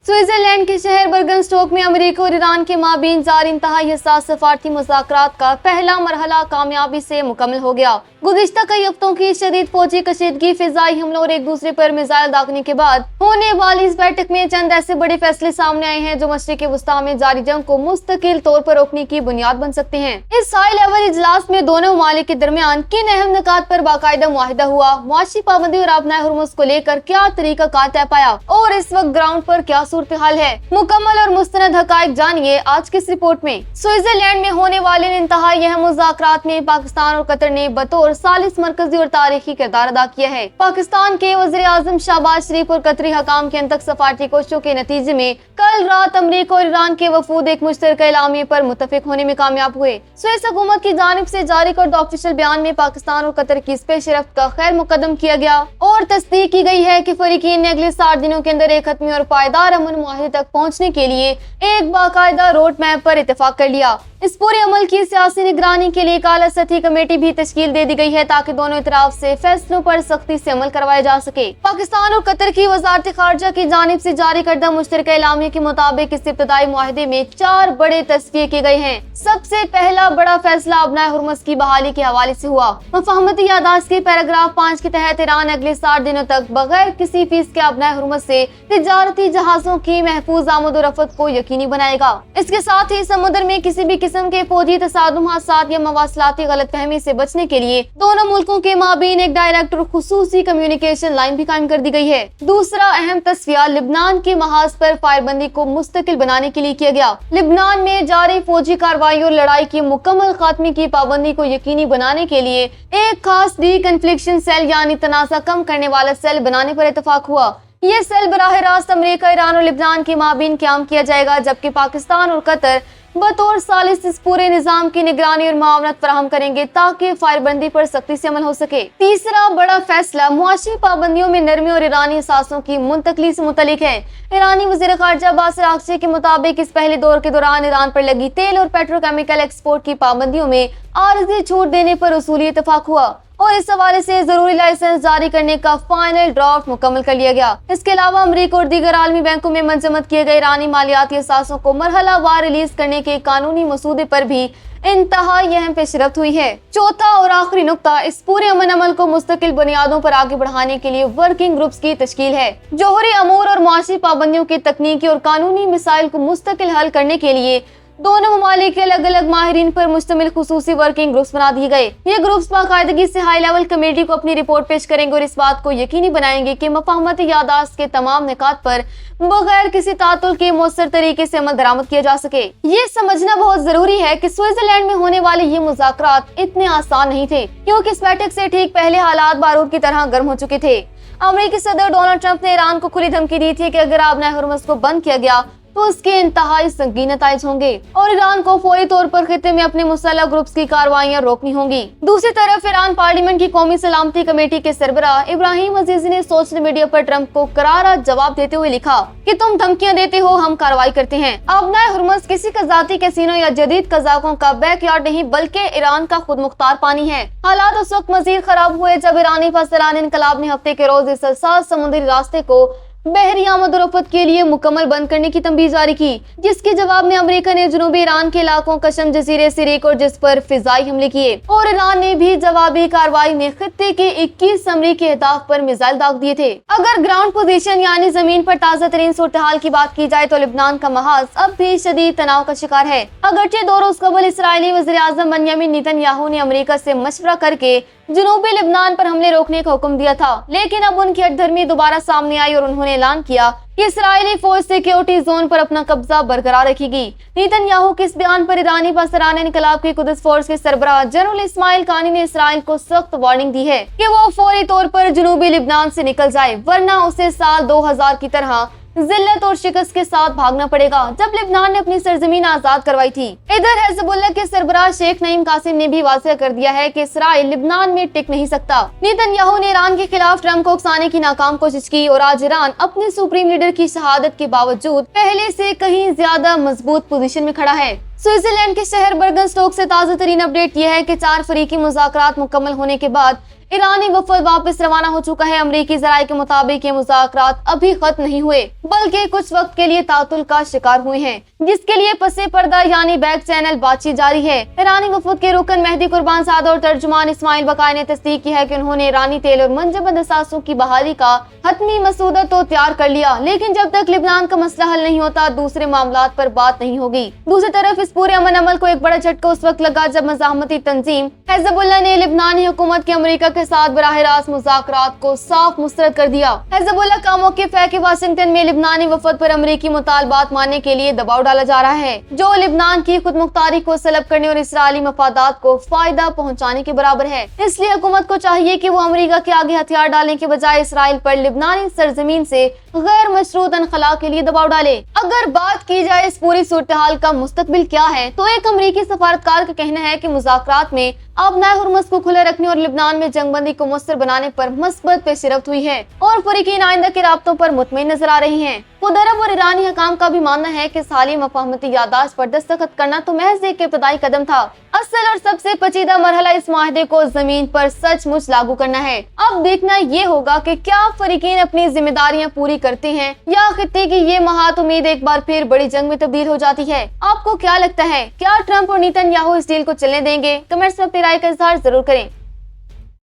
Switzerland के शहर बर्गनस्टोक में अमेरिका और ईरान के माबीन जारी इंतहाई हसास सफारती मुज़ाकरात का पहला मरहला कामयाबी से मुकम्मल हो गया। गुज़िश्ता कई हफ्तों की शदीद फौजी कशीदगी, फिजाई हमलों और एक दूसरे पर मिसाइल दागने के बाद होने वाली इस बैठक में चंद ऐसे बड़े फैसले सामने आए हैं जो मशरिक़ वस्ता में जारी जंग को मुस्तकिल तौर पर रोकने की बुनियाद बन सकते हैं। इस हाई लेवल इजलास में दोनों ममालिक के दरमियान किन अहम निकात पर बाकायदा मुआहिदा हुआ, मुआशी पाबंदी और आबनाए हुर्मुज़ को लेकर क्या तरीका कार तय पाया और इस वक्त ग्राउंड पर क्या सूरत हाल है। मुकम्मल और मुस्तनद हकायक जानिए आज की इस रिपोर्ट में। स्विट्जरलैंड में होने वाले इंतहाई अहम मुज़ाकरात में पाकिस्तान और कतर ने बतौर सालिस मरकजी और तारीखी किरदार अदा किया है। पाकिस्तान के वज़ीर आज़म शहबाज शरीफ और कतरी हकाम के अंतक सफारती कोशिशों के नतीजे में कल रात अमरीका और ईरान के वफूद एक मुश्तरका एलामिया पर मुत्तफिक होने में कामयाब हुए। स्विस हुकूमत की जानिब से जारी करदा ऑफिशियल बयान में पाकिस्तान और कतर की इस पेशरफ्त का खैर मुकदम किया गया और तस्दीक की गई है कि फरीकीन ने अगले 60 दिनों के अंदर एक हतमी और पायदार अमन मुआहदे तक पहुँचने के लिए एक बाकायदा रोड मैप पर इत्तेफाक कर लिया। इस पूरे अमल की सियासी निगरानी के लिए एक आला सतही कमेटी भी तश्कील दे दी गई है ताकि दोनों इतराफ से फैसलों पर सख्ती से अमल करवाया जा सके। पाकिस्तान और कतर की वजारत खारजा की जानिब से जारी करदा मुश्तरका एलामिया के मुताबिक इस इब्तदाई मुआहदे में 4 बड़े तस्वीर किए गए हैं। सबसे पहला बड़ा फैसला आबनाए हुर्मुज़ की बहाली के हवाले से हुआ। मफाहमती यादाश्त के पैराग्राफ 5 के तहत ईरान अगले 60 दिनों तक बगैर किसी फीस के आबनाए हुर्मुज़ से तिजारती जहाजों की महफूज आमद और रफ्त को यकीनी बनाएगा। इसके साथ ही समुद्र में किसी भी किस्म के फौजी तसादुम हादसात या मवासलाती गलतफहमी से बचने के लिए दोनों मुल्कों के माबीन एक डायरेक्ट और खुसूसी कम्युनिकेशन लाइन भी कायम कर दी गई है। दूसरा अहम तस्वीर लिबनान के महाज पर फायरबंदी को मुस्तकिल बनाने के लिए किया गया। लिबनान में जारी फौजी कार्रवाई और लड़ाई की मुकम्मल खात्मे की पाबंदी को यकीनी बनाने के लिए एक खास डी कन्फ्लिक्शन सेल यानी तनाज़ा कम करने वाला सेल बनाने पर इत्तेफाक हुआ। ये सेल बराह रास्त अमेरिका, ईरान और लिबनान के माबीन क़याम किया जाएगा, जबकि पाकिस्तान और कतर बतौर सालिस इस पूरे निजाम की निगरानी और मावनत फराहम करेंगे ताकि फायरबंदी पर सख्ती से अमल हो सके। तीसरा बड़ा फैसला मुआशी पाबंदियों में नरमी और ईरानी असासों की मुंतकली से मुतलिक है। ईरानी वज़ीर ख़ारजा अब्बास अराग़ची के मुताबिक इस पहले दौर के दौरान ईरान पर लगी तेल और पेट्रोकेमिकल एक्सपोर्ट की पाबंदियों में आरज़ी छूट देने पर उसूली इत्तेफाक हुआ और इस हवाले से जरूरी लाइसेंस जारी करने का फाइनल ड्राफ्ट मुकम्मल कर लिया गया। इसके अलावा अमरीका और दीगर आलमी बैंकों में मंजमत किए गए ईरानी मालियाती असासों को मरहलावार रिलीज करने के कानूनी मसूदे पर भी इंतहाई अहम पेशरफ्त हुई है। चौथा और आखिरी नुक्ता इस पूरे अमल को मुस्तकिल बुनियादों पर आगे बढ़ाने के लिए वर्किंग ग्रुप्स की तश्कील है। जोहरी अमूर और मुआशी पाबंदियों के तकनीकी और कानूनी मिसाइल को मुस्तकिल हल करने के लिए दोनों ममालिक के अलग अलग माहिरीन पर मुश्तमिल खुसूसी वर्किंग ग्रुप्स बना दिए गए। ये ग्रुप्स बाकायदगी से हाई लेवल कमेटी को अपनी रिपोर्ट पेश करेंगे और इस बात को यकीनी बनाएंगे कि मफाहमती यादाश्त के तमाम निकात पर बगैर किसी तातुल के मौसर तरीके से अमल दरामद किया जा सके। ये समझना बहुत जरूरी है कि स्विट्जरलैंड में होने वाले ये मुज़ाकरात इतने आसान नहीं थे, क्योंकि इस बैठक से ठीक पहले हालात बारूद की तरह गर्म हो चुके थे। अमेरिकी सदर डोनाल्ड ट्रंप ने ईरान को खुली धमकी दी थी कि अगर आबनाए हुर्मुज़ को बंद किया गया तो उसके इंतहाई संगीन नताइज होंगे और ईरान को फौरी तौर पर खित्ते में अपने मुसल्लह ग्रुप्स की कार्रवाइयां रोकनी होंगी। दूसरी तरफ ईरान पार्लियामेंट की कौमी सलामती कमेटी के सरबराह इब्राहिम अजीजी ने सोशल मीडिया पर ट्रंप को करारा जवाब देते हुए लिखा कि तुम धमकियां देते हो, हम कार्रवाई करते हैं। आबनाए हुर्मुज़ किसी कजाती कैसीनो या जदीद कजाकों का बैकयार्ड नहीं बल्कि ईरान का खुद मुख्तार पानी है। हालात उस वक्त मजीद खराब हुए जब ईरानी फसलान इनकलाब ने हफ्ते के रोज इस हसास समुद्री रास्ते को बहरी आमद और रफ्त के लिए मुकम्मल बंद करने की तंबीह जारी की, जिसके जवाब में अमेरिका ने जनूबी ईरान के इलाकों कशम जजीरे सिरेक और जिस पर फिजाई हमले किए और ईरान ने भी जवाबी कार्रवाई में खित्ते के 21 अमरीकी अहदाफ पर मिसाइल दाग दिए थे। अगर ग्राउंड पोजीशन यानी जमीन पर ताज़ा तरीन सूरत हाल की बात की जाए तो लिबनान का महाज अब भी शदीद तनाव का शिकार है। अगरचे 2 रोज कबल इसराइली वज़ीर आज़म बेंजामिन नेतन्याहू ने अमेरिका से मशवरा करके जनूबी लिबनान पर हमले रोकने का हुक्म दिया था, लेकिन अब उनकी हठधर्मी दोबारा सामने आई और उन्होंने ऐलान किया कि इसराइली फौज सिक्योरिटी जोन पर अपना कब्जा बरकरार रखेगी। नेतन्याहू के इस बयान पर ईरानी फसरान इनकलाब की कुदस फोर्स के सरबराह जनरल इस्माइल कानी ने इसराइल को सख्त वार्निंग दी है कि वो फौरी तौर पर जनूबी लिबनान से निकल जाए, वरना उसे साल 2000 की तरह जिल्लत और शिकस्त के साथ भागना पड़ेगा जब लिबनान ने अपनी सरजमीन आजाद करवाई थी। इधर हिज़्बुल्लाह के सरबराह शेख नईम कासिम ने भी वाज़ेह कर दिया है कि इसराइल लिबनान में टिक नहीं सकता। नेतन्याहू ने ईरान के खिलाफ ट्रंप को उकसाने की नाकाम कोशिश की और आज ईरान अपने सुप्रीम लीडर की शहादत के बावजूद पहले से कहीं ज्यादा मजबूत पोजीशन में खड़ा है। स्विट्जरलैंड के शहर बर्गनस्टोक से ताज़ा तरीन अपडेट यह है कि 4 फरीकी मुज़ाकरात मुकम्मल होने के बाद ईरानी वफद वापस रवाना हो चुका है। अमरीकी जराये के मुताबिक ये मुज़ाकरात अभी खत्म नहीं हुए, बल्कि कुछ वक्त के लिए तातुल का शिकार हुए हैं, जिसके लिए पसे पर्दा यानी बैक चैनल बातचीत जारी है। ईरानी वफद के रुकन मेहदी कुर्बानजाद और तर्जुमान इस्माइल बकाई ने तस्दीक की है कि उन्होंने ईरानी तेल और मंजमद असासों की बहाली का हतमी मसूदा तो तैयार कर लिया, लेकिन जब तक लिबनान का मसला हल नहीं होता दूसरे मामलात पर बात नहीं होगी। दूसरी तरफ इस पूरे अमन अमल को एक बड़ा झटका उस वक्त लगा जब मज़ाहमती तंजीम हिज़्बुल्लाह ने लिबनानी हुकूमत की अमेरिका के साथ बराह रास्त मुज़ाकरात को साफ मुस्तरद कर दिया। हिज़्बुल्लाह का मौक़िफ़ है कि वाशिंगटन में लिबनानी वफद पर अमेरिकी मुतालबात मानने के लिए दबाव डाला जा रहा है, जो लिबनान की खुद मुख्तारी को सलब करने और इसराइली मफादात को फायदा पहुँचाने के बराबर है। इसलिए हुकूमत को चाहिए कि वो अमेरिका के आगे हथियार डालने के बजाय इसराइल पर लिबनानी सरजमीन से गैर मशरूत अनखला के लिए दबाव डाले। अगर बात की जाए इस पूरी सूरत हाल का मुस्तकबिल क्या है, तो एक अमेरिकी सफारतकार का कहना है कि मुज़ाकरात में आबनाए हुर्मुज़ को खुले रखने और लिबनान में जंगबंदी को मुस्तर बनाने पर मस्बत पेशरफ्त हुई है और फरीकीन आइंदा के राब्तों पर मुतमईन नजर आ रही हैं। खुद अरब और ईरानी हकाम का भी मानना है कि साली मफाहमती यादाश्त पर दस्तखत करना तो महज एक इब्तदाई कदम था। असल और सबसे पेचीदा मरहला इस माहदे को जमीन पर सचमुच लागू करना है। अब देखना ये होगा कि क्या फरीकीन अपनी जिम्मेदारियां पूरी करते हैं या खित्ते की ये महात उम्मीद एक बार फिर बड़ी जंग में तब्दील हो जाती है। आपको क्या लगता है, क्या ट्रंप और नेतन्याहू इस डील को चलने देंगे? कमेंट्स में अपनी राय का इजहार जरूर करें।